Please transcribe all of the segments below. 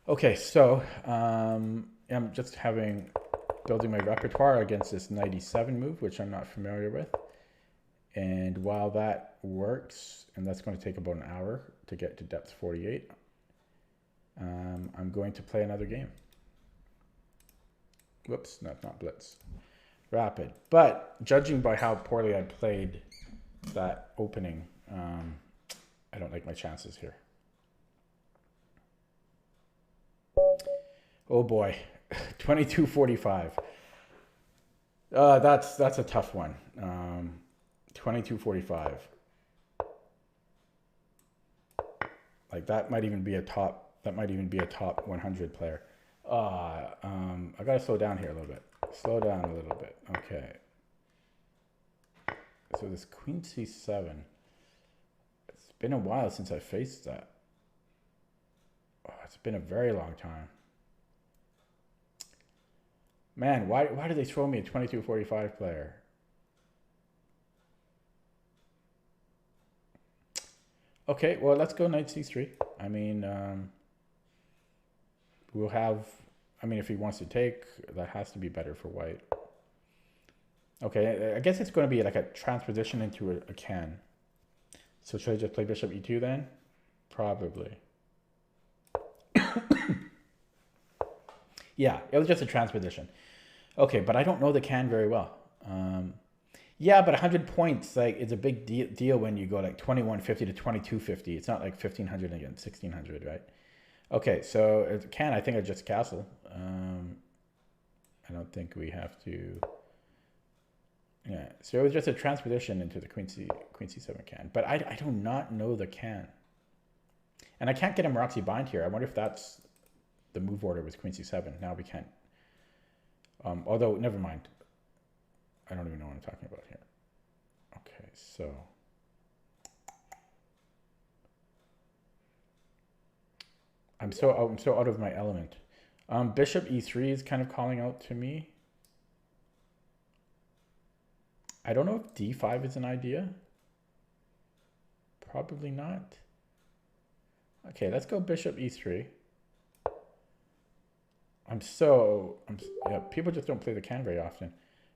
Okay, so I'm just building my repertoire against this knight e7 move, which I'm not familiar with. And while that works, and that's going to take about an hour to get to depth 48, I'm going to play another game. Whoops, not blitz. Rapid. But judging by how poorly I played that opening, I don't like my chances here. Oh boy, 22:45. That's a tough one. 22:45. Like that might even be a top. That might even be a top 100 player. I gotta slow down here a little bit. Slow down a little bit. Okay. So this Queen C7. It's been a while since I faced that. Oh, it's been a very long time. Man, why did they throw me a 22:45 player? Okay, well, let's go knight c3. I mean, we'll have... I mean, if he wants to take, that has to be better for white. Okay, I guess it's going to be like a transposition into a can. So should I just play bishop e2 then? Probably. Yeah, it was just a transposition. Okay, but I don't know the can very well. Yeah, but 100 points, like, it's a big deal when you go like 2150 to 2250. It's not like 1500 against 1600, right? Okay, so it can, I think I just castle. I don't think we have to. Yeah, so it was just a transposition into the Queen C7 can. But I do not know the can. And I can't get a Maroczy bind here. I wonder if that's the move order with Queen C7. Now we can't. Although, never mind. I don't even know what I'm talking about here. Okay, so. I'm so out of my element. Bishop e3 is kind of calling out to me. I don't know if d5 is an idea. Probably not. Okay, let's go bishop e3. Yeah, people just don't play the can very often.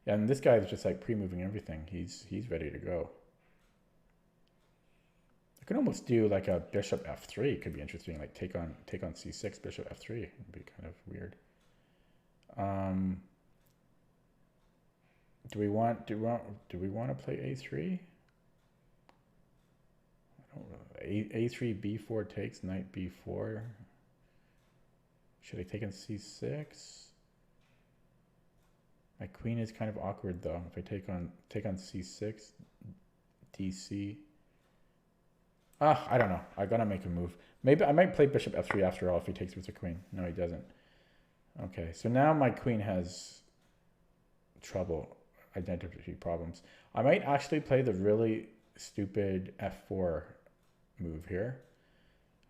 Yeah, and this guy is just like pre-moving everything. He's ready to go. I could almost do like a bishop f3. It could be interesting. Like take on c6, bishop f3. It'd be kind of weird. Do we want to play a3? I don't know. A3 b4 takes, knight b4. Should I take on c6? My queen is kind of awkward though. If I take on c6, dc. I don't know. I gotta make a move. Maybe I might play bishop f3 after all if he takes with the queen. No, he doesn't. Okay, so now my queen has trouble, identity problems. I might actually play the really stupid f4 move here,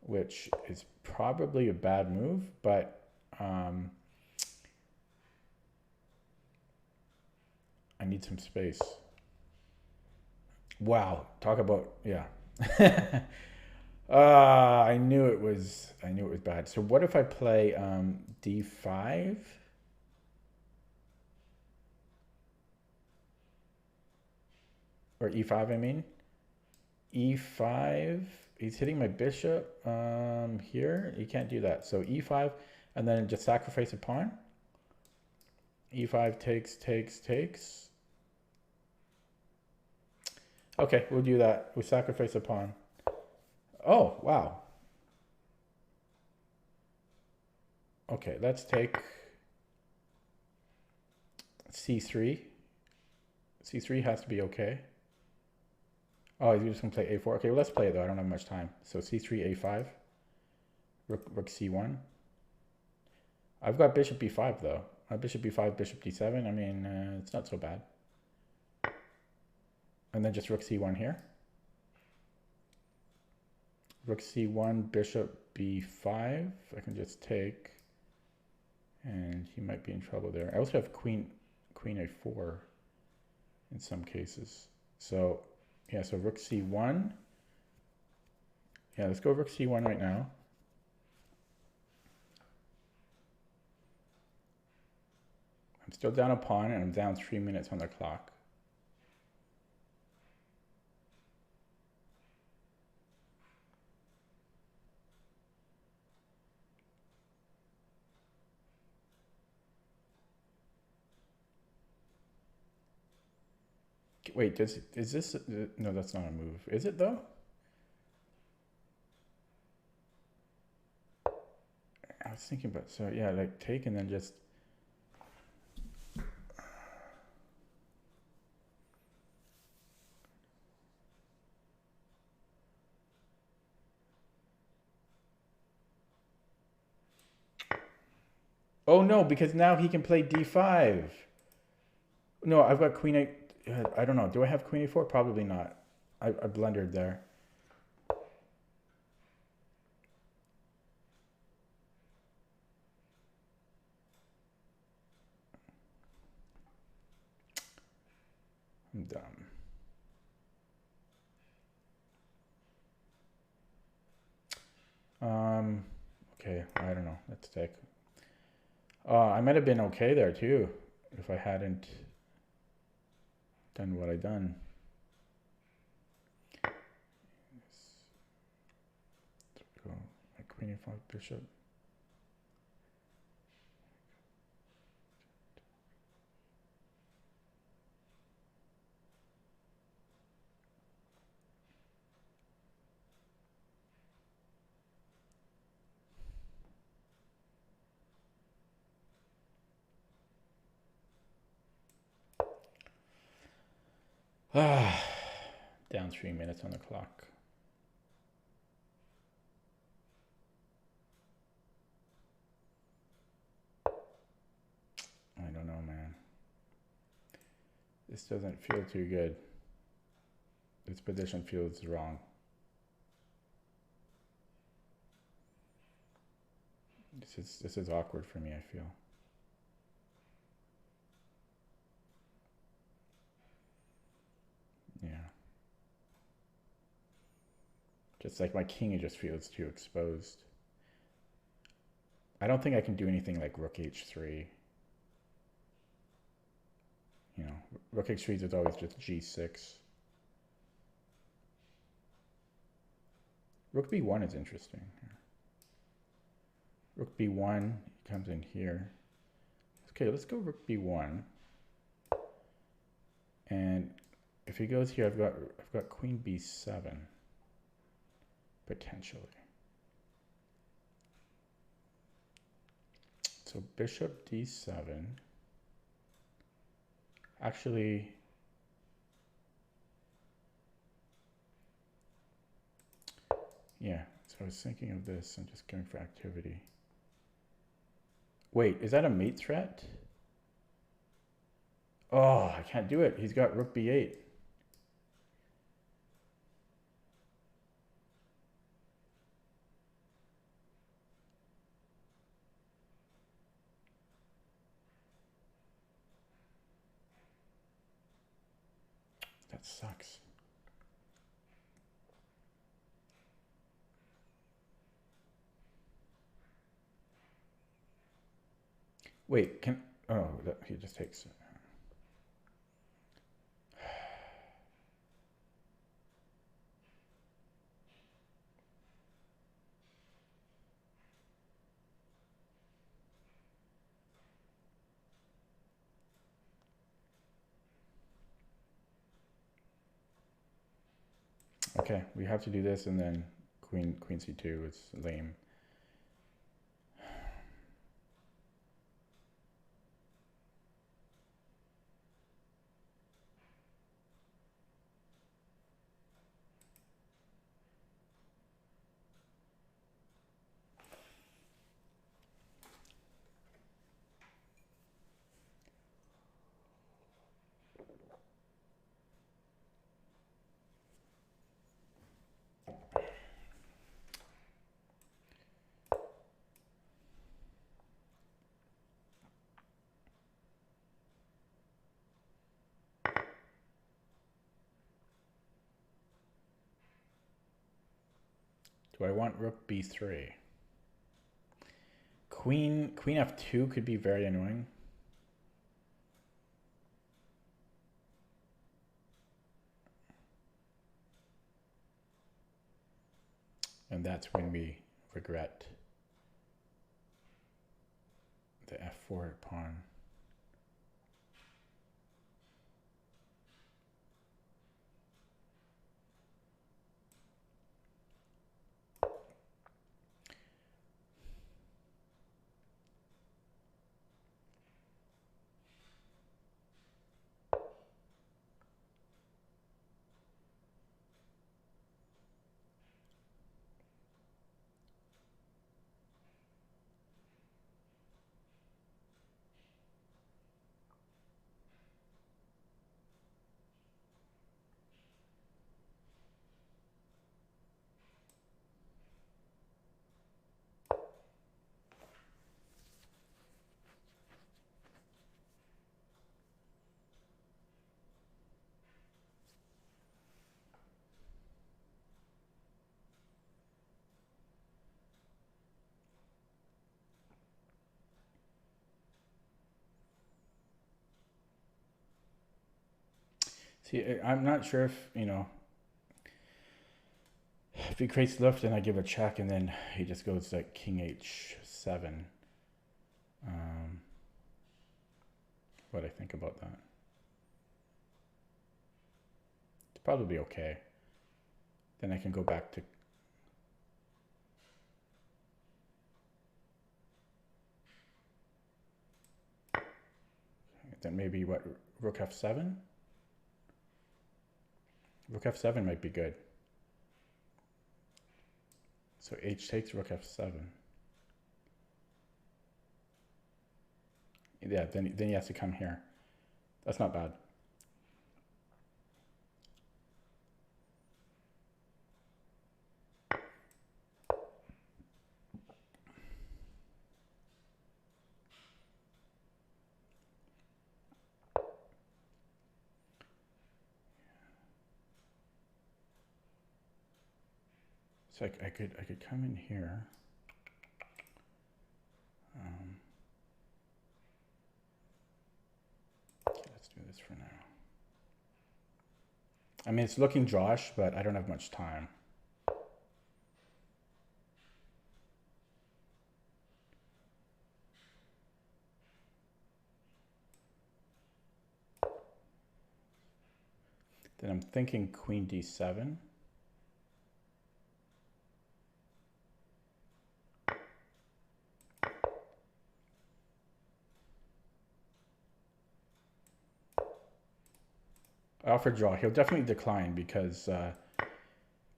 which is probably a bad move, but I need some space. Wow, talk about, yeah. I knew it was bad. So what if I play d5? Or e5, I mean. e5, he's hitting my bishop here. He can't do that. So e5, and then just sacrifice a pawn. e5 takes. Okay, we'll do that. We'll sacrifice a pawn. Oh, wow. Okay, let's take c3. c3 has to be okay. Oh, you're just going to play a4. Okay, well, let's play it, though. I don't have much time. So c3, a5. Rook c1. I've got bishop b5, though. Bishop b5, bishop d7. I mean, it's not so bad. And then just rook c1 here. Rook c1, bishop b5. I can just take. And he might be in trouble there. I also have queen a4 in some cases. So, yeah, so rook c1. Yeah, let's go rook c1 right now. Still down a pawn, and I'm down 3 minutes on the clock. Wait, is this... No, that's not a move. Is it, though? I was thinking about... So, yeah, like, take and then just... Oh, no, because now he can play d5. No, I've got queen 8... I don't know. Do I have queen a4? Probably not. I blundered there. I'm dumb. Okay, I don't know. Let's take... I might have been okay there too, if I hadn't done what I done. Go my queen e5 bishop. Down 3 minutes on the clock. I don't know, man. This doesn't feel too good. This position feels wrong. This is awkward for me, I feel. Yeah. Just like my king, just feels too exposed. I don't think I can do anything like rook h3. You know, rook h3 is always just g6. Rook b1 is interesting. Rook b1 comes in here. Okay, let's go rook b1. And if he goes here, I've got queen b7 potentially. So bishop d7. Actually, yeah, so I was thinking of this and just going for activity. Wait, is that a mate threat? Oh, I can't do it. He's got rook b8. That sucks. Wait, he just takes it. Okay, we have to do this, and then queen c2 is lame. Do I want rook b3? Queen f2 could be very annoying. And that's when we regret the f4 pawn. See, I'm not sure if, if he creates lift and I give a check and then he just goes like king h7. What I think about that. It's probably okay. Then I can go back to then maybe what, rook f7? Rook f7 might be good. So h takes rook f7. Yeah, then he has to come here. That's not bad. So I could come in here. Okay, let's do this for now. I mean, it's looking Josh, but I don't have much time. Then I'm thinking queen d7. I offer draw. He'll definitely decline because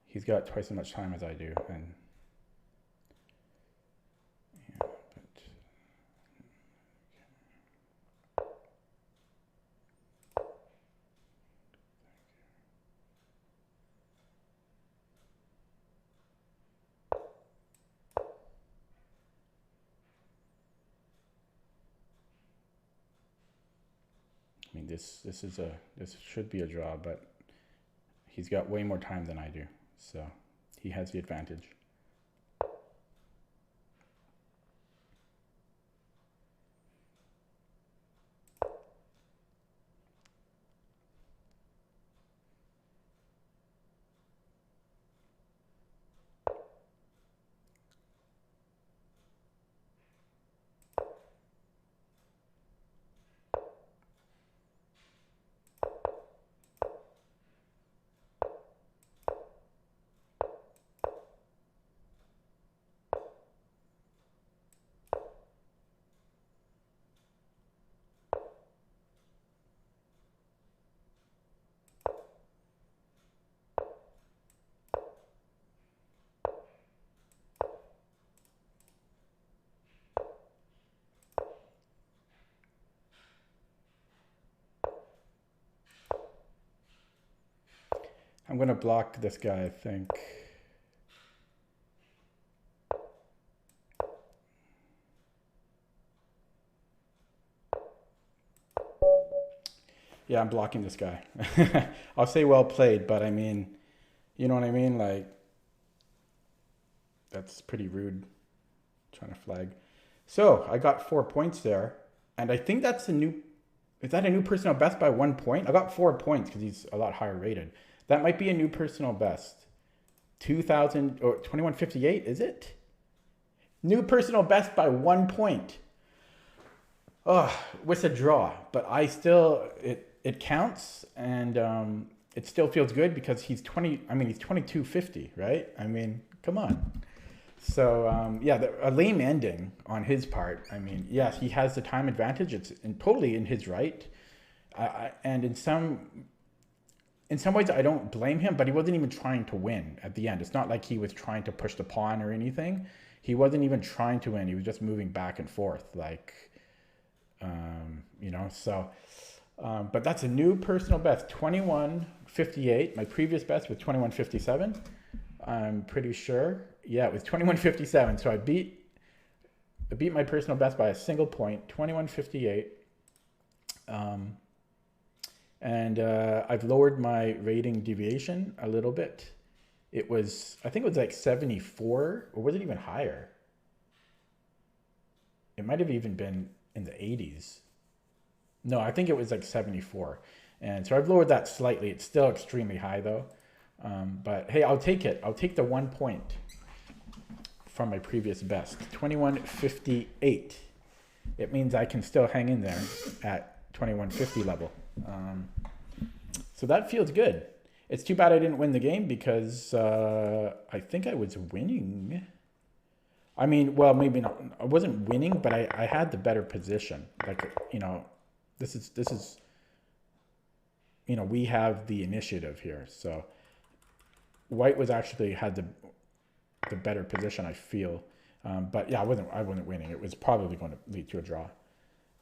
he's got twice as much time as I do. And yeah, but I mean, this should be a draw, but he's got way more time than I do, so he has the advantage. I'm going to block this guy, I think. Yeah, I'm blocking this guy. I'll say well played, but I mean, you know what I mean? Like, that's pretty rude, trying to flag. So I got 4 points there, and I think that's a new, is that a new personal best by 1 point? I got 4 points because he's a lot higher rated. That might be a new personal best. 2000 or 2158, is it? New personal best by 1 point. Oh, with a draw, but I still, it counts, and it still feels good because he's 2250, right? I mean, come on. So yeah, a lame ending on his part. I mean, yes, he has the time advantage. It's totally in his right, and in some ways, I don't blame him. But he wasn't even trying to win at the end. It's not like he was trying to push the pawn or anything. He wasn't even trying to win. He was just moving back and forth, like, you know. So, but that's a new personal best, 2158. My previous best was 2157. I'm pretty sure. Yeah, it was 2157. So I beat my personal best by a single point, 2158. And I've lowered my rating deviation a little bit. It was, I think it was like 74, or was it even higher? It might have even been in the 80s. No, I think it was like 74. And so I've lowered that slightly. It's still extremely high though. But hey, I'll take it. I'll take the 1 point from my previous best, 2158. It means I can still hang in there at 2150 level. So that feels good. It's too bad I didn't win the game because I think I was winning. I mean, well, maybe not. I wasn't winning, but I had the better position. Like, you know, this is, you know, we have the initiative here. So White was actually had the better position, I feel. But yeah, I wasn't winning. It was probably going to lead to a draw.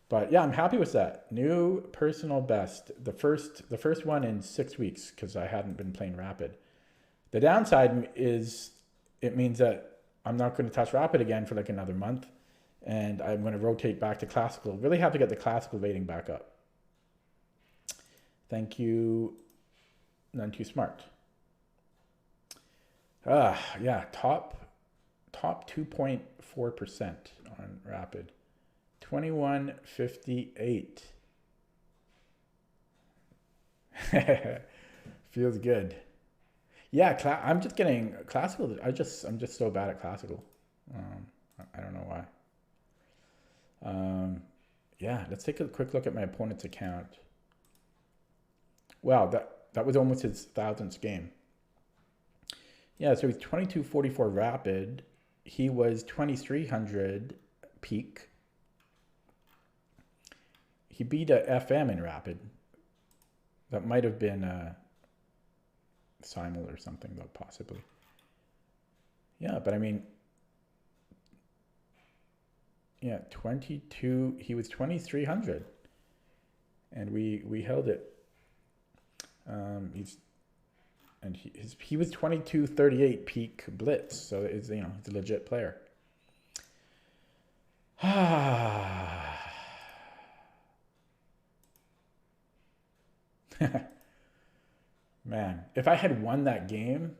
But yeah, I'm happy with that. New personal best. The first one in 6 weeks because I hadn't been playing Rapid. The downside is it means that I'm not going to touch Rapid again for like another month. And I'm going to rotate back to Classical. Really have to get the Classical rating back up. Thank you. None Too Smart. Yeah, top 2.4% on Rapid. 2158. Feels good. Yeah, I'm just getting Classical. I'm just so bad at Classical. I don't know why. Yeah, let's take a quick look at my opponent's account. Wow, that was almost his 1000th game. Yeah, so he's 2244 Rapid. He was 2300 peak. He beat a FM in Rapid. That might have been Simul or something, though, possibly. Yeah, but I mean, yeah, 22. He was 2300, and we held it. He was 2238 peak blitz, so it's, you know, he's a legit player. Man, if I had won that game,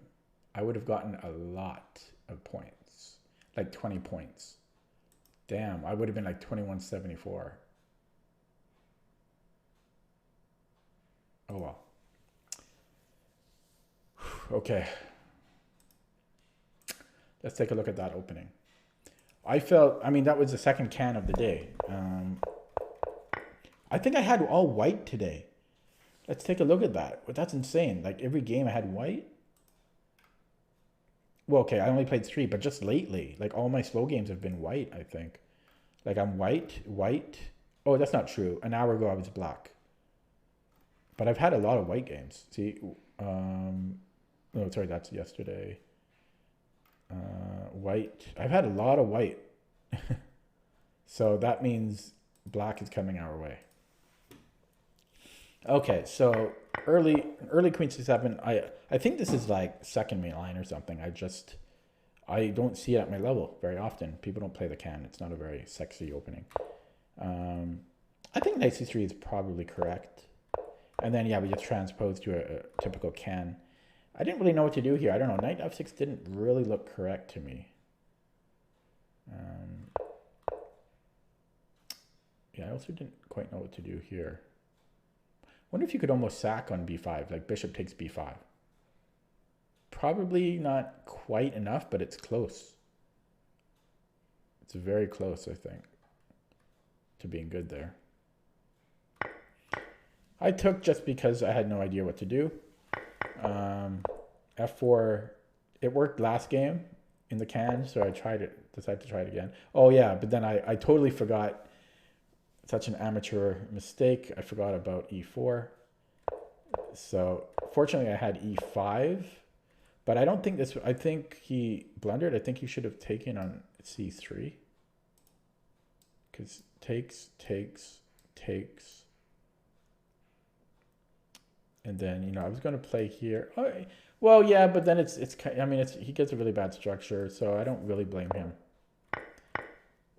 I would have gotten a lot of points, like 20 points. Damn, I would have been like 2174. Oh well. Okay. Let's take a look at that opening. I mean, that was the second can of the day. I think I had all white today. Let's take a look at that. But that's insane. Like every game I had white. Well, okay, I only played 3, but just lately, like all my slow games have been white, I think. Like I'm white. Oh, that's not true. An hour ago I was black. But I've had a lot of white games. See, no, sorry, that's yesterday. White. I've had a lot of white. So that means black is coming our way. Okay, so early queen c7. I think this is like second main line or something. I don't see it at my level very often. People don't play the can. It's not a very sexy opening. I think knight c3 is probably correct. And then yeah, we just transpose to a typical can. I didn't really know what to do here. I don't know. Knight f6 didn't really look correct to me. Yeah, I also didn't quite know what to do here. Wonder if you could almost sack on b5, like bishop takes b5. probably not quite enough, but it's close. It's very close, I think, to being good there. I took just because I had no idea what to do. F4, it worked last game in the can, so I decided to try it again. Oh yeah, but then I totally forgot, such an amateur mistake. I forgot about E4. So fortunately I had E5, but I don't think this, I think he blundered. I think he should have taken on C3. Because takes. And then, you know, I was going to play here. Oh, well, yeah, but then he gets a really bad structure, so I don't really blame him.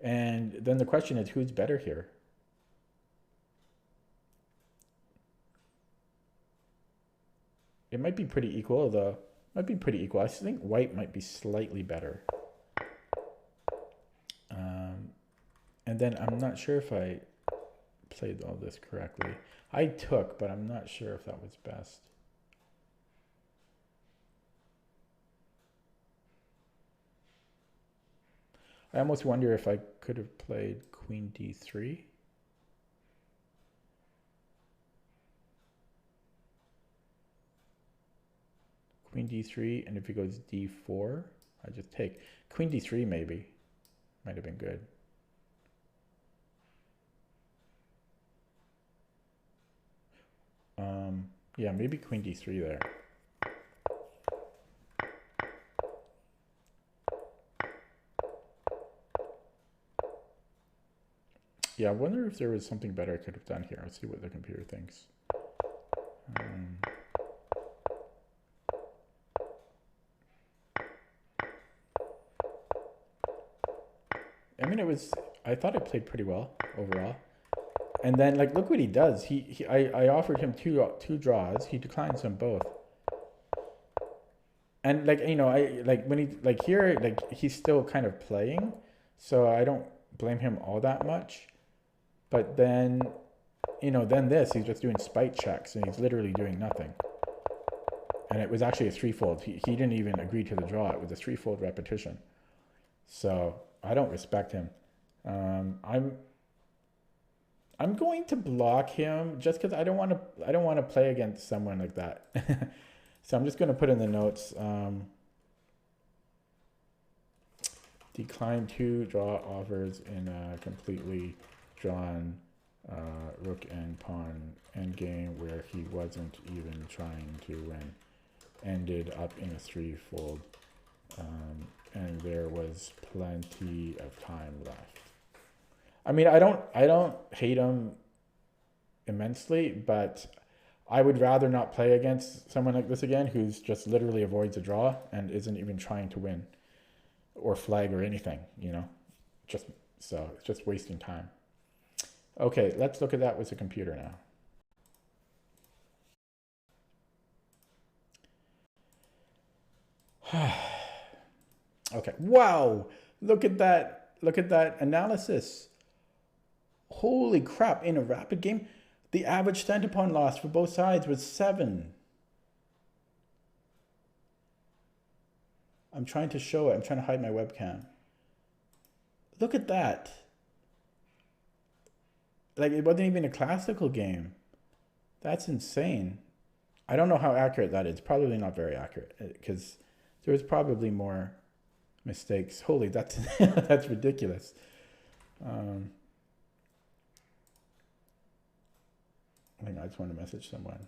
And then the question is, who's better here? It might be pretty equal, though. Might be pretty equal. I think white might be slightly better. And then I'm not sure if I played all this correctly. I took, but I'm not sure if that was best. I almost wonder if I could have played queen d3. Queen d3, and if he goes d4, I just take. Queen d3 maybe. Might have been good. Yeah, maybe queen d3 there. Yeah, I wonder if there was something better I could have done here. Let's see what the computer thinks. I mean, I thought I played pretty well overall. And then, like, look what he does. I offered him two draws. He declines them both. And like, you know, he's still kind of playing, so I don't blame him all that much. But then, you know, he's just doing spite checks, and he's literally doing nothing. And it was actually a threefold. He didn't even agree to the draw. It was a threefold repetition. So I don't respect him. I'm going to block him just because I don't want to play against someone like that. So I'm just going to put in the notes. Decline 2 draw offers in a completely drawn rook and pawn endgame where he wasn't even trying to win. Ended up in a threefold, and there was plenty of time left. I mean, I don't hate him immensely, but I would rather not play against someone like this again, who's just literally avoids a draw and isn't even trying to win or flag or anything, you know, so it's just wasting time. Okay, let's look at that with the computer now. Okay, wow, look at that analysis. Holy crap, in a rapid game, the average center pawn loss for both sides was 7. I'm trying to show it. I'm trying to hide my webcam. Look at that. Like, it wasn't even a classical game. That's insane. I don't know how accurate that is. Probably not very accurate, because there was probably more mistakes. Holy, that's that's ridiculous. I think I just want to message someone.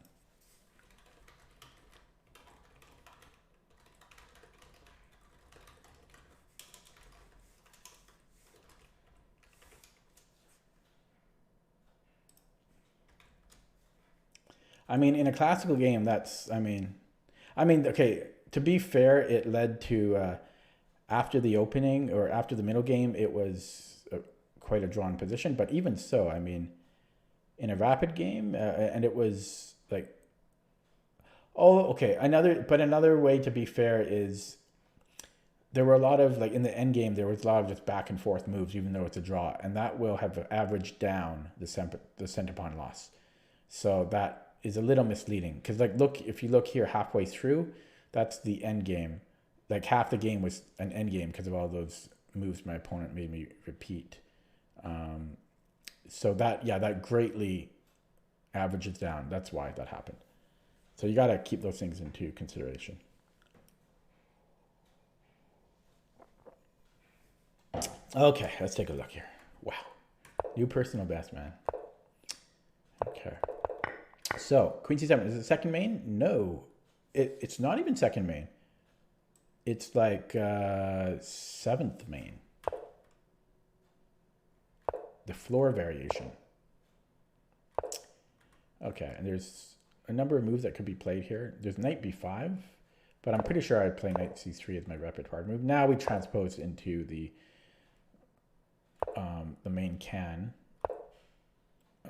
I mean, in a classical game, okay, to be fair, it led to, after the opening or after the middle game, it was quite a drawn position. But even so, I mean, in a rapid game, and it was like, oh, okay. Another way to be fair is there were a lot of, like, in the end game, there was a lot of just back and forth moves, even though it's a draw, and that will have averaged down the center pawn loss. So that is a little misleading, because, like, look, if you look here halfway through, That's the end game. Like half the game was an end game because of all those moves my opponent made me repeat. So that, yeah, that greatly averages down. That's why that happened. So you got to keep those things into consideration. Okay, let's take a look here. Wow. New personal best, man. Okay. So, queen c7, is it second main? No. It's not even second main. It's like seventh main. The floor variation. Okay, and there's a number of moves that could be played here. There's knight b5, but I'm pretty sure I'd play knight c3 as my repertoire move. Now we transpose into the main can,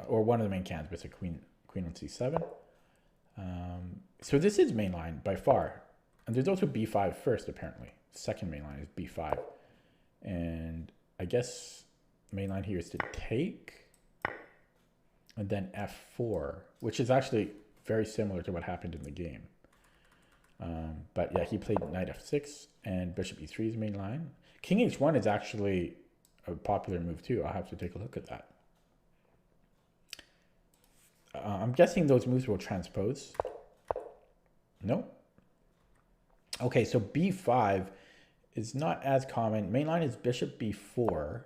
or one of the main cans, but it's a queen on c7. So this is main line by far. And there's also b5 first, apparently. Second main line is b5. And I guess main line here is to take, and then f4, which is actually very similar to what happened in the game. But yeah, he played knight f6, and bishop e3 is main line. King h1 is actually a popular move too. I'll have to take a look at that. I'm guessing those moves will transpose. No. Okay, so b5 is not as common. Main line is bishop b4,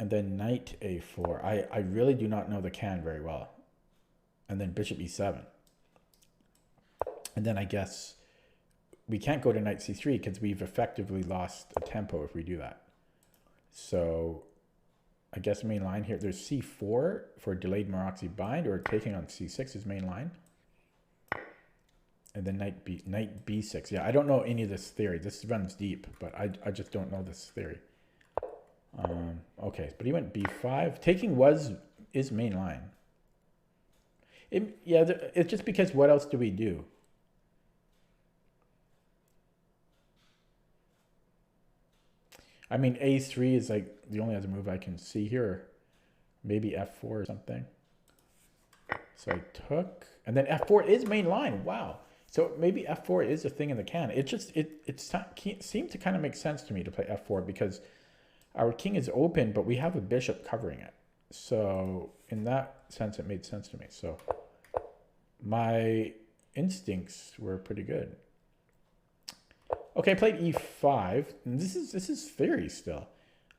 and then knight a4. I really do not know the can very well. And then bishop e7. And then I guess we can't go to knight c3 because we've effectively lost a tempo if we do that. So I guess main line here, there's c4 for delayed Maroczy bind, or taking on c6 is main line. And then knight b6. Yeah, I don't know any of this theory. This runs deep, but I just don't know this theory. Okay, but he went b5. Taking is main line. It's just because what else do we do? I mean, a3 is like the only other move I can see here. Maybe f4 or something. So I took, and then f4 is main line. Wow. So maybe f4 is a thing in the can. It seemed to kind of make sense to me to play f4 because our king is open, but we have a bishop covering it. So in that sense, it made sense to me. So my instincts were pretty good. Okay, I played e5. And this is theory still.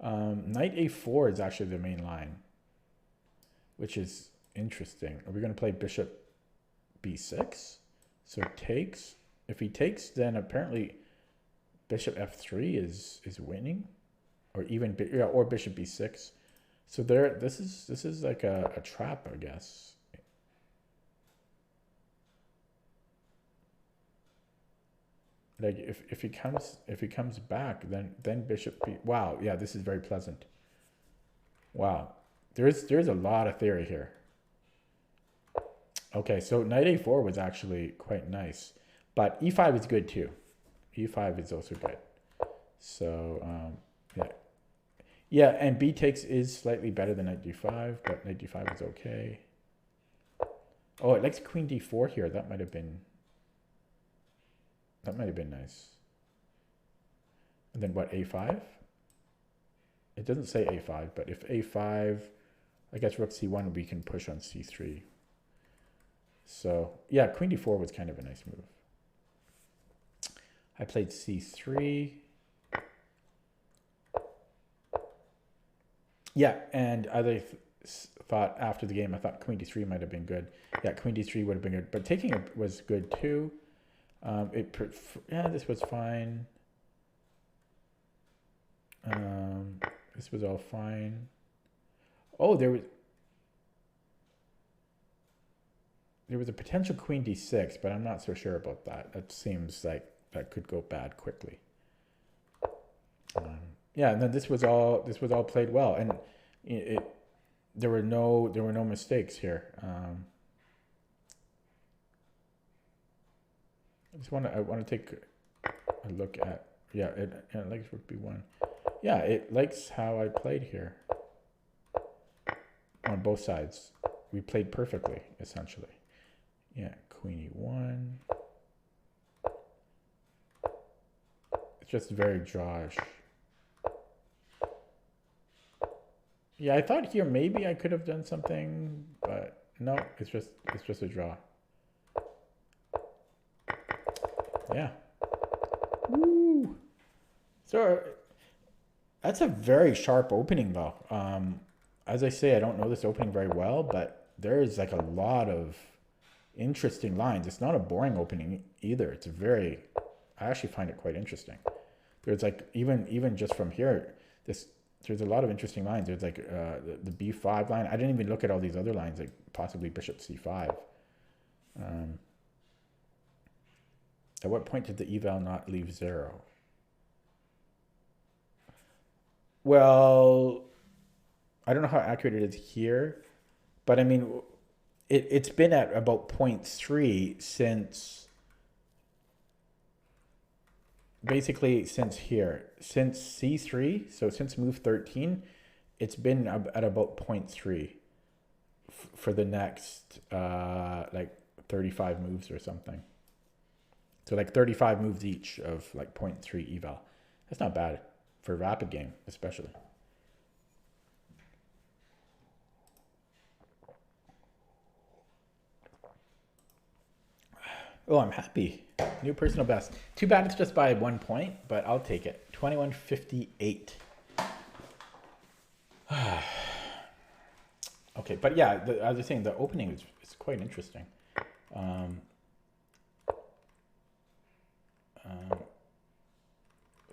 Knight a4 is actually the main line, which is interesting. Are we going to play bishop b6? So takes. If he takes, then apparently bishop f3 is winning, or even or bishop b6. So this is like a trap, I guess. Like if he comes back, then bishop b. Wow, yeah, this is very pleasant. Wow, there's a lot of theory here. Okay, so knight a4 was actually quite nice, but e5 is good too. E5 is also good. So yeah, and b takes is slightly better than knight d5, but knight d5 is okay. Oh, it likes queen d4 here. That might have been nice. And then what, a5? It doesn't say a5, but if a5, I guess rook c1, we can push on c3. So yeah, queen d4 was kind of a nice move. I played c3. Yeah, and I thought after the game, I thought queen d3 might have been good. Yeah, queen d3 would have been good, but taking it was good too. This was fine. This was all fine. Oh, there was a potential queen d6, but I'm not so sure about that. That seems like that could go bad quickly. Yeah, and then this was all played well, and there were no mistakes here. I want to take a look at, it likes rook b1. Yeah, it likes how I played here on both sides. We played perfectly, essentially. Yeah, queen e1. just very drawish. Yeah, I thought here maybe I could have done something, but no, it's just a draw. Yeah. Woo. So that's a very sharp opening though. As I say, I don't know this opening very well, but there's like a lot of interesting lines. It's not a boring opening either. It's I actually find it quite interesting. There's like, even just from here, there's a lot of interesting lines. There's like the B5 line. I didn't even look at all these other lines, like possibly bishop C5. At what point did the eval not leave 0? Well, I don't know how accurate it is here, but I mean, it's been at about 0.3 since, basically since here, since C3, so since move 13, it's been at about 0.3 for the next like 35 moves or something. So like 35 moves each of like 0.3 eval. That's not bad for a rapid game, especially. Oh, I'm happy. New personal best. Too bad it's just by 1 point, but I'll take it. 2158. Okay, but yeah, as I was saying, the opening is quite interesting.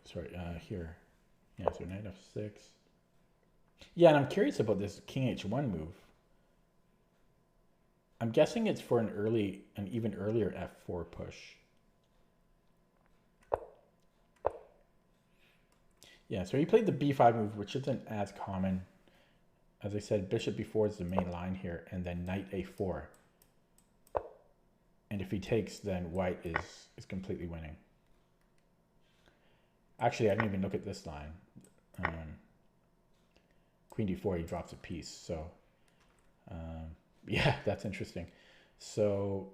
Sorry, here. Yeah, so knight f6. Yeah, and I'm curious about this king h1 move. I'm guessing it's for an even earlier f4 push. Yeah, so he played the b5 move, which isn't as common. As I said, bishop b4 is the main line here, and then knight a4. And if he takes, then white is completely winning. Actually, I didn't even look at this line. Queen d4, he drops a piece. So, yeah, that's interesting. So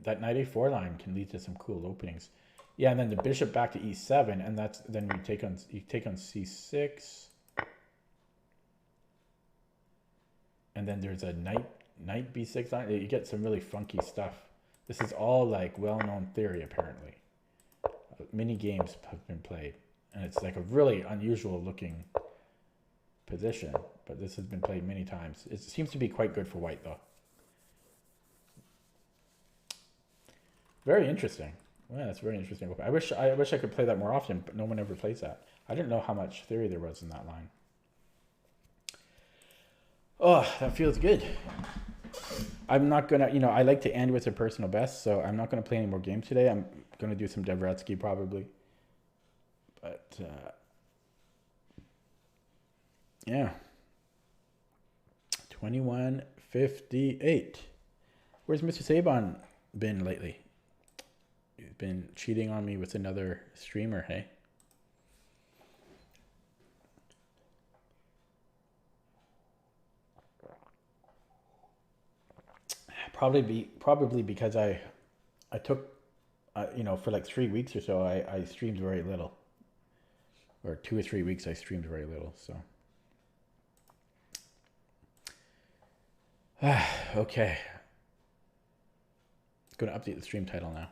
that knight a4 line can lead to some cool openings. Yeah, and then the bishop back to e7, and then you take on c6, and then there's a knight b6 line. You get some really funky stuff. This is all like well-known theory apparently. Many games have been played, and it's like a really unusual looking position, but this has been played many times. It seems to be quite good for white though. Very interesting. Yeah, that's very interesting. I wish I could play that more often, but no one ever plays that. I didn't know how much theory there was in that line. Oh, that feels good. I'm not gonna, I like to end with a personal best, so I'm not gonna play any more games today. I'm gonna do some Dvoretsky probably. But yeah. 2158. Where's Mr. Saban been lately? He's been cheating on me with another streamer, hey? Probably because I took, for like 3 weeks or so, I streamed very little. Or 2 or 3 weeks I streamed very little, so. Okay. Going to update the stream title now.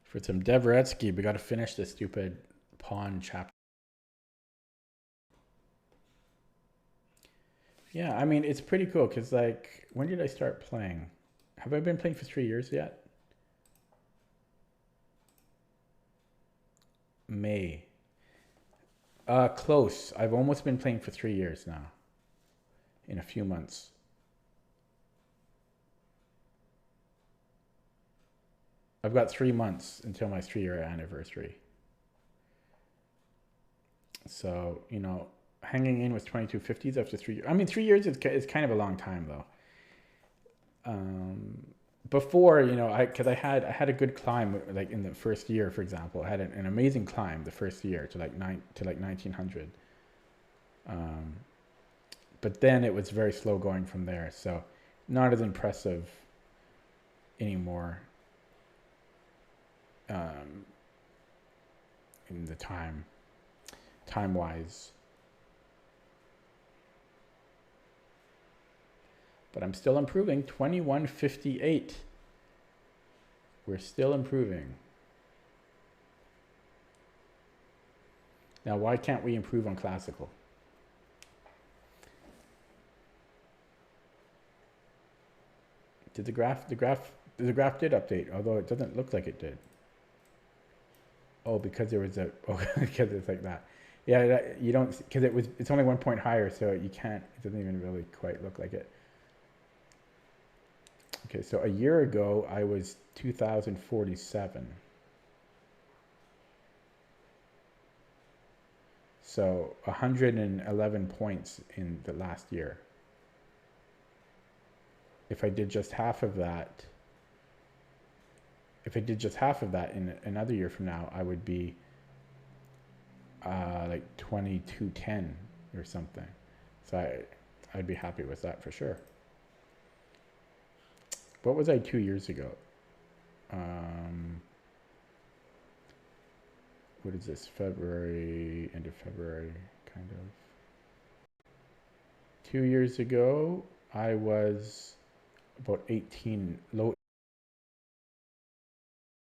For some Dvoretsky, we got to finish this stupid pawn chapter. Yeah, I mean, it's pretty cool because, like, when did I start playing? Have I been playing for 3 years yet? May. Close. I've almost been playing for 3 years now. In a few months. I've got 3 months until my 3-year anniversary. So, hanging in with 2250s after 3 years. I mean, 3 years is kind of a long time though. Before, because I had a good climb, like in the first year, for example. I had an amazing climb the first year to like 1900. But then it was very slow going from there. So not as impressive anymore. in the time-wise. But I'm still improving. 2158. We're still improving. Now, why can't we improve on classical? Did the graph did update, although it doesn't look like it did. Oh, because there was because it's like that. Yeah, you don't, because it's only 1 point higher, so you can't, it doesn't even really quite look like it. Okay, so a year ago, I was 2,047. So 111 points in the last year. If I did just half of that, in another year from now, I would be like 2210 or something. So I'd be happy with that for sure. What was I 2 years ago? What is this? February, end of February, kind of. 2 years ago, I was about 18, low